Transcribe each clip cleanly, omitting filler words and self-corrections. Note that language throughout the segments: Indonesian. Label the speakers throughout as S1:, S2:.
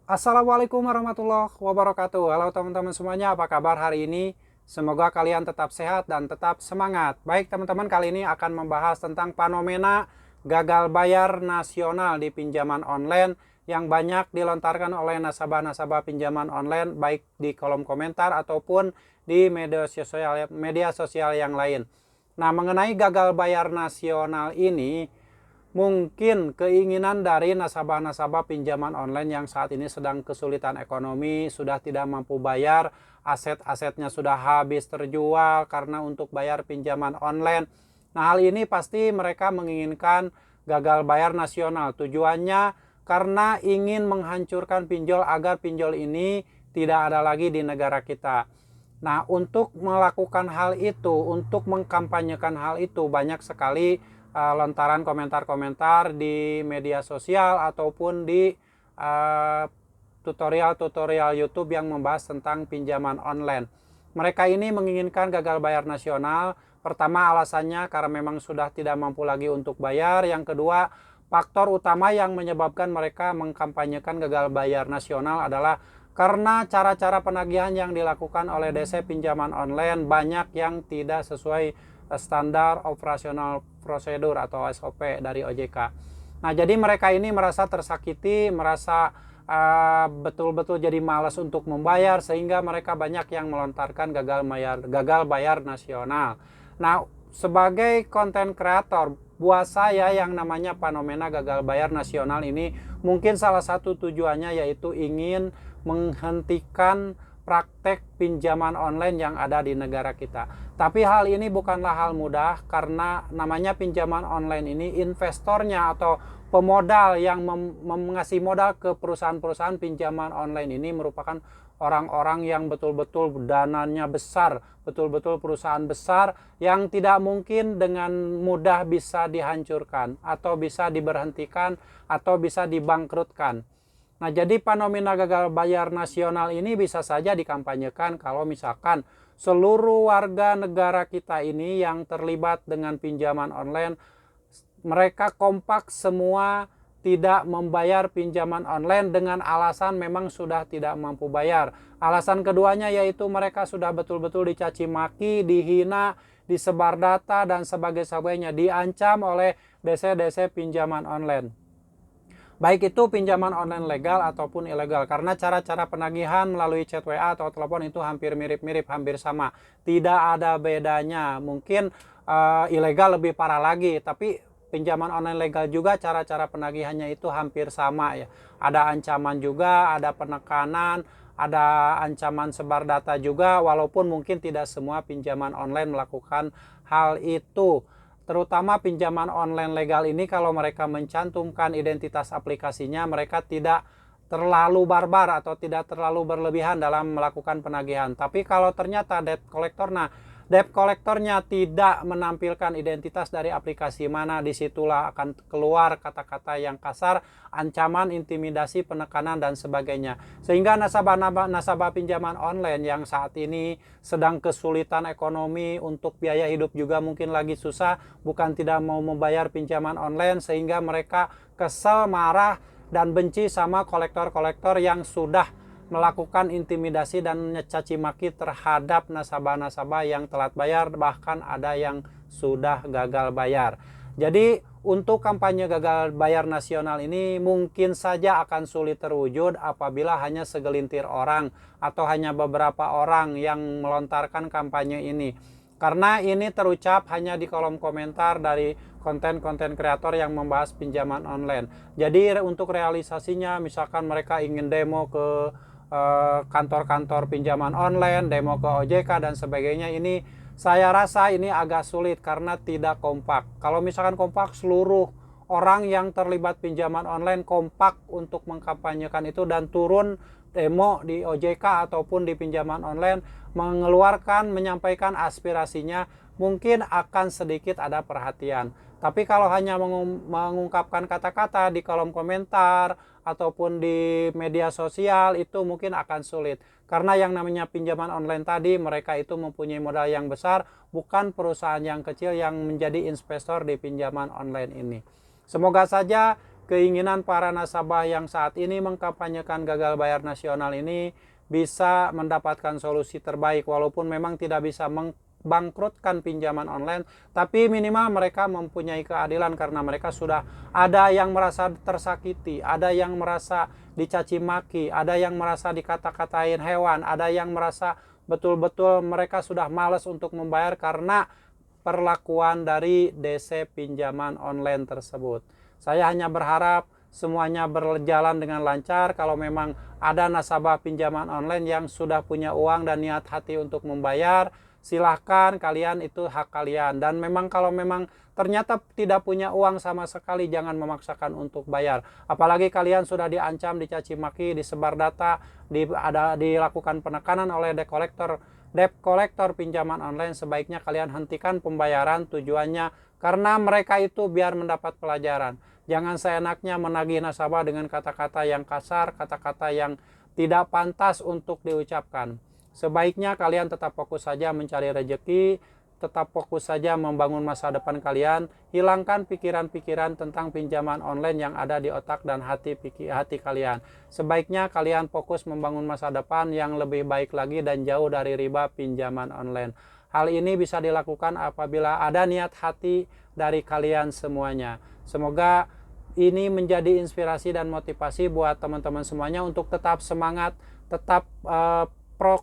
S1: Assalamualaikum warahmatullahi wabarakatuh. Halo teman-teman semuanya, apa kabar hari ini? Semoga kalian tetap sehat dan tetap semangat. Baik teman-teman, kali ini akan membahas tentang fenomena gagal bayar nasional di pinjaman online yang banyak dilontarkan oleh nasabah-nasabah pinjaman online baik di kolom komentar ataupun di media sosial yang lain. Nah, mengenai gagal bayar nasional ini, mungkin keinginan dari nasabah-nasabah pinjaman online yang saat ini sedang kesulitan ekonomi, sudah tidak mampu bayar, aset-asetnya sudah habis terjual karena untuk bayar pinjaman online. Nah, hal ini pasti mereka menginginkan gagal bayar nasional. Tujuannya karena ingin menghancurkan pinjol agar pinjol ini tidak ada lagi di negara kita. Nah, untuk melakukan hal itu, untuk mengkampanyekan hal itu, banyak sekali lontaran komentar-komentar di media sosial ataupun di tutorial-tutorial YouTube yang membahas tentang pinjaman online. Mereka ini menginginkan gagal bayar nasional. Pertama, alasannya karena memang sudah tidak mampu lagi untuk bayar. Yang kedua, faktor utama yang menyebabkan mereka mengkampanyekan gagal bayar nasional adalah karena cara-cara penagihan yang dilakukan oleh DC pinjaman online banyak yang tidak sesuai standar operasional prosedur atau SOP dari OJK. Nah, jadi mereka ini merasa tersakiti, merasa betul-betul jadi malas untuk membayar, sehingga mereka banyak yang melontarkan gagal bayar nasional. Nah, sebagai konten kreator, buat saya yang namanya fenomena gagal bayar nasional ini mungkin salah satu tujuannya yaitu ingin menghentikan praktek pinjaman online yang ada di negara kita. Tapi hal ini bukanlah hal mudah karena namanya pinjaman online ini investornya atau pemodal yang mengasih modal ke perusahaan-perusahaan pinjaman online ini merupakan orang-orang yang betul-betul dananya besar, betul-betul perusahaan besar yang tidak mungkin dengan mudah bisa dihancurkan atau bisa diberhentikan atau bisa dibangkrutkan. Nah, jadi fenomena gagal bayar nasional ini bisa saja dikampanyekan kalau misalkan seluruh warga negara kita ini yang terlibat dengan pinjaman online, mereka kompak semua tidak membayar pinjaman online dengan alasan memang sudah tidak mampu bayar. Alasan keduanya yaitu mereka sudah betul-betul dicaci maki, dihina, disebar data, dan sebagainya, diancam oleh DC-DC pinjaman online. Baik itu pinjaman online legal ataupun ilegal, karena cara-cara penagihan melalui chat WA atau telepon itu hampir mirip-mirip, hampir sama, tidak ada bedanya. Mungkin ilegal lebih parah lagi, tapi pinjaman online legal juga cara-cara penagihannya itu hampir sama ya. Ada ancaman juga, ada penekanan, ada ancaman sebar data juga, walaupun mungkin tidak semua pinjaman online melakukan hal itu. Terutama pinjaman online legal ini kalau mereka mencantumkan identitas aplikasinya, mereka tidak terlalu barbar atau tidak terlalu berlebihan dalam melakukan penagihan. Tapi kalau ternyata debt collectornya tidak menampilkan identitas dari aplikasi mana, disitulah akan keluar kata-kata yang kasar, ancaman, intimidasi, penekanan, dan sebagainya. Sehingga nasabah pinjaman online yang saat ini sedang kesulitan ekonomi, untuk biaya hidup juga mungkin lagi susah, bukan tidak mau membayar pinjaman online, sehingga mereka kesal, marah, dan benci sama kolektor-kolektor yang sudah melakukan intimidasi dan mencaci maki terhadap nasabah-nasabah yang telat bayar, bahkan ada yang sudah gagal bayar. Jadi untuk kampanye gagal bayar nasional ini mungkin saja akan sulit terwujud apabila hanya segelintir orang atau hanya beberapa orang yang melontarkan kampanye ini. Karena ini terucap hanya di kolom komentar dari konten-konten kreator yang membahas pinjaman online. Jadi untuk realisasinya, misalkan mereka ingin demo ke kantor-kantor pinjaman online, demo ke OJK dan sebagainya, ini saya rasa ini agak sulit karena tidak kompak. Kalau misalkan kompak, seluruh orang yang terlibat pinjaman online kompak untuk mengkampanyekan itu dan turun demo di OJK ataupun di pinjaman online, mengeluarkan, menyampaikan aspirasinya, mungkin akan sedikit ada perhatian. Tapi kalau hanya mengungkapkan kata-kata di kolom komentar ataupun di media sosial, itu mungkin akan sulit. Karena yang namanya pinjaman online tadi, mereka itu mempunyai modal yang besar, bukan perusahaan yang kecil yang menjadi investor di pinjaman online ini. Semoga saja keinginan para nasabah yang saat ini mengkampanyekan gagal bayar nasional ini bisa mendapatkan solusi terbaik, walaupun memang tidak bisa bangkrutkan pinjaman online, tapi minimal mereka mempunyai keadilan karena mereka sudah ada yang merasa tersakiti, ada yang merasa dicaci maki, ada yang merasa dikata-katain hewan, ada yang merasa betul-betul mereka sudah malas untuk membayar karena perlakuan dari DC pinjaman online tersebut. Saya hanya berharap semuanya berjalan dengan lancar. Kalau memang ada nasabah pinjaman online yang sudah punya uang dan niat hati untuk membayar, silahkan, kalian itu hak kalian. Dan memang kalau memang ternyata tidak punya uang sama sekali, jangan memaksakan untuk bayar. Apalagi kalian sudah diancam, dicaci maki, disebar data, dilakukan penekanan oleh debt collector pinjaman online, sebaiknya kalian hentikan pembayaran. Tujuannya karena mereka itu biar mendapat pelajaran. Jangan seenaknya menagih nasabah dengan kata-kata yang kasar, kata-kata yang tidak pantas untuk diucapkan. Sebaiknya kalian tetap fokus saja mencari rezeki, tetap fokus saja membangun masa depan kalian. Hilangkan pikiran-pikiran tentang pinjaman online yang ada di otak dan hati kalian. Sebaiknya kalian fokus membangun masa depan yang lebih baik lagi dan jauh dari riba pinjaman online. Hal ini bisa dilakukan apabila ada niat hati dari kalian semuanya. Semoga ini menjadi inspirasi dan motivasi buat teman-teman semuanya untuk tetap semangat, tetap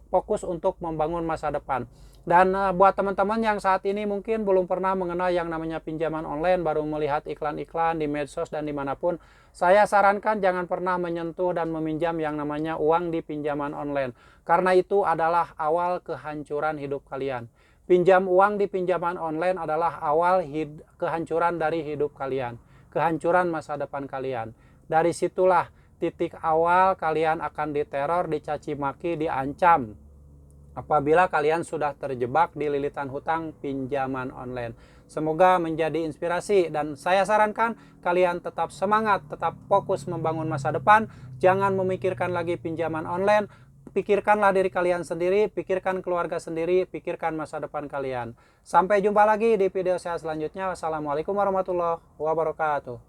S1: fokus untuk membangun masa depan. Dan buat teman-teman yang saat ini mungkin belum pernah mengenal yang namanya pinjaman online, baru melihat iklan-iklan di medsos dan dimanapun, saya sarankan jangan pernah menyentuh dan meminjam yang namanya uang di pinjaman online. Karena itu adalah awal kehancuran hidup kalian. Pinjam uang di pinjaman online adalah awal kehancuran dari hidup kalian, kehancuran masa depan kalian. Dari situlah titik awal kalian akan diteror, dicaci maki, diancam apabila kalian sudah terjebak di lilitan hutang pinjaman online. Semoga menjadi inspirasi dan saya sarankan kalian tetap semangat, tetap fokus membangun masa depan. Jangan memikirkan lagi pinjaman online. Pikirkanlah diri kalian sendiri, pikirkan keluarga sendiri, pikirkan masa depan kalian. Sampai jumpa lagi di video saya selanjutnya. Wassalamualaikum warahmatullahi wabarakatuh.